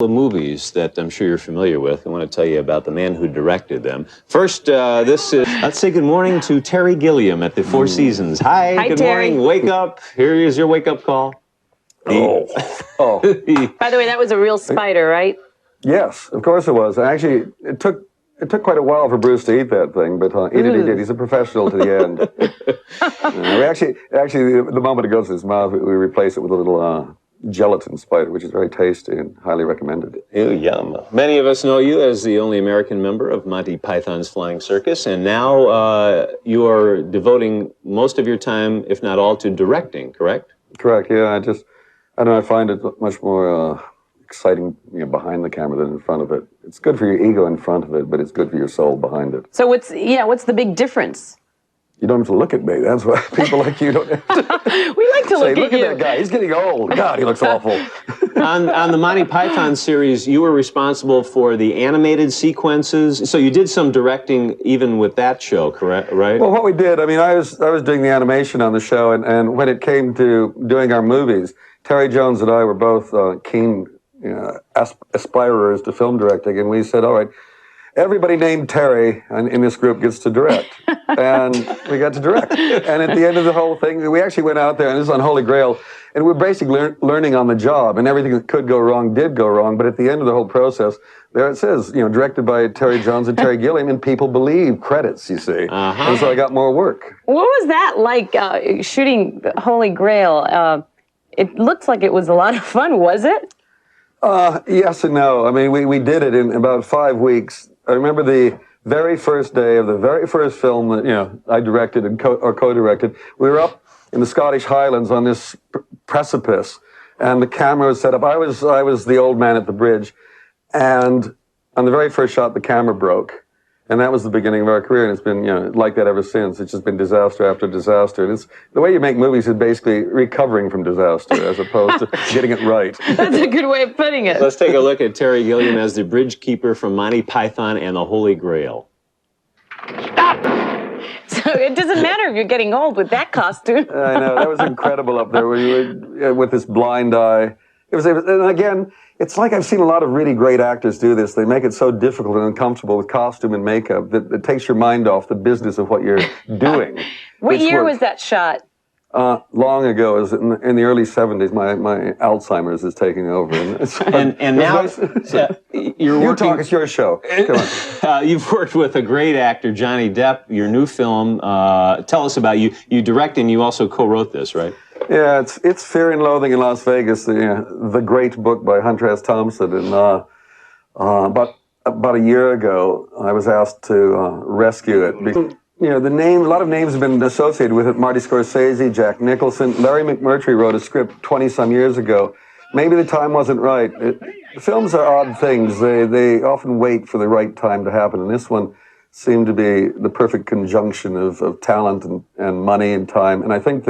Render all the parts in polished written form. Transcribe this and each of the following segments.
Movies that I'm sure you're familiar with. I want to tell you about the man who directed them. First, this is, let's say good morning to Terry Gilliam at the Four Seasons. Hi, good Terry. morning, wake up. Here is your wake-up call. Oh. By the way, that was a real spider, right? Yes, of course it was. Actually, it took quite a while for Bruce to eat that thing, but eat it he did. He's a professional to the end. We actually, the moment it goes in his mouth, we replace it with a little gelatin spider, which is very tasty and highly recommended. Ew, yum. Many of us know you as the only American member of Monty Python's Flying Circus, and now you are devoting most of your time, if not all, to directing, correct? Correct, yeah. I don't know, I find it much more exciting, behind the camera than in front of it. It's good for your ego in front of it, but it's good for your soul behind it. So what's the big difference? You don't have to look at me. That's why people like you don't have to. We like to say, look at you. Look at that guy. He's getting old. God, he looks awful. On the Monty Python series, you were responsible for the animated sequences. So you did some directing even with that show, correct? Right? Well, what we did, I was doing the animation on the show, and when it came to doing our movies, Terry Jones and I were both keen aspirers to film directing, and we said, all right, everybody named Terry in this group gets to direct. And we got to direct. And at the end of the whole thing, we actually went out there, and this is on Holy Grail, and we're basically learning on the job, and everything that could go wrong did go wrong. But at the end of the whole process, there it says, directed by Terry Jones and Terry Gilliam, and people believe credits, you see. And so I got more work. What was that like, shooting Holy Grail? It looked like it was a lot of fun, was it? Yes and no. We did it in about 5 weeks. I remember the very first day of the very first film that I directed and co-directed. We were up in the Scottish Highlands on this precipice, and the camera was set up. I was the old man at the bridge, and on the very first shot, the camera broke, and that was the beginning of our career. And it's been like that ever since. It's just been disaster after disaster. And it's the way you make movies is basically recovering from disaster as opposed to getting it right. That's a good way of putting it. Let's take a look at Terry Gilliam as the bridge keeper from Monty Python and the Holy Grail. Stop! So it doesn't matter if you're getting old with that costume. I know, that was incredible up there with this blind eye. And again, it's like I've seen a lot of really great actors do this. They make it so difficult and uncomfortable with costume and makeup that it takes your mind off the business of what you're doing. What year was that shot? Long ago, it was in the early 70s. My Alzheimer's is taking over. And now you're working. Talk, it's your show. Come on. You've worked with a great actor, Johnny Depp. Your new film. Tell us about you. You direct and you also co-wrote this, right? Yeah, it's Fear and Loathing in Las Vegas, the great book by Hunter S. Thompson. And about a year ago, I was asked to rescue it. Because, a lot of names have been associated with it. Marty Scorsese, Jack Nicholson, Larry McMurtry wrote a script 20-some years ago. Maybe the time wasn't right. Films are odd things. They often wait for the right time to happen, and this one seemed to be the perfect conjunction of talent and money and time. And I think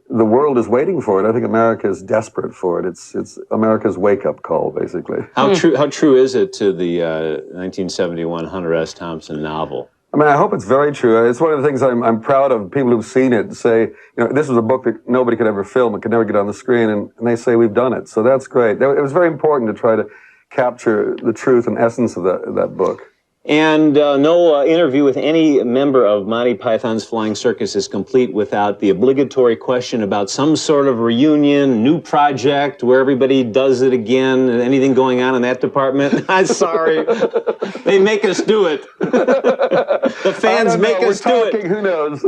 the world is waiting for it. I think America is desperate for it. It's America's wake-up call, basically. How true is it to the 1971 Hunter S. Thompson novel? I hope it's very true. It's one of the things I'm proud of. People who've seen it say, this was a book that nobody could ever film. It could never get on the screen, and they say we've done it. So that's great. It was very important to try to capture the truth and essence of that book. And no interview with any member of Monty Python's Flying Circus is complete without the obligatory question about some sort of reunion, new project where everybody does it again. Anything going on in that department? I'm sorry. They make us do it. The fans make us do it. Who knows?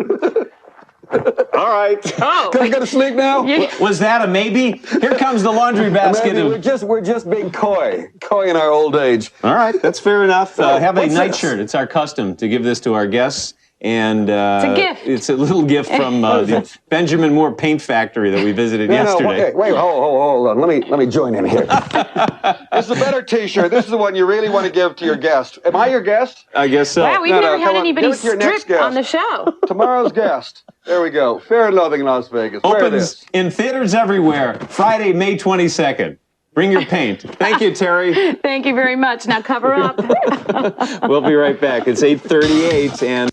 All right. Oh. Can I go to sleep now? Was that a maybe? Here comes the laundry basket. We're just being coy in our old age. All right, that's fair enough. Have a nightshirt. It's our custom to give this to our guests. And it's a gift. It's a little gift from the Benjamin Moore Paint Factory that we visited yesterday. Wait, hold on. Let me join in here. This is a better T-shirt. This is the one you really want to give to your guest. Am I your guest? I guess so. Wow, we've never had anybody strip on the show. Tomorrow's guest. There we go. Fear and Loathing in Las Vegas. Opens in theaters everywhere. Friday, May 22nd. Bring your paint. Thank you, Terry. Thank you very much. Now cover up. We'll be right back. It's 8:38 and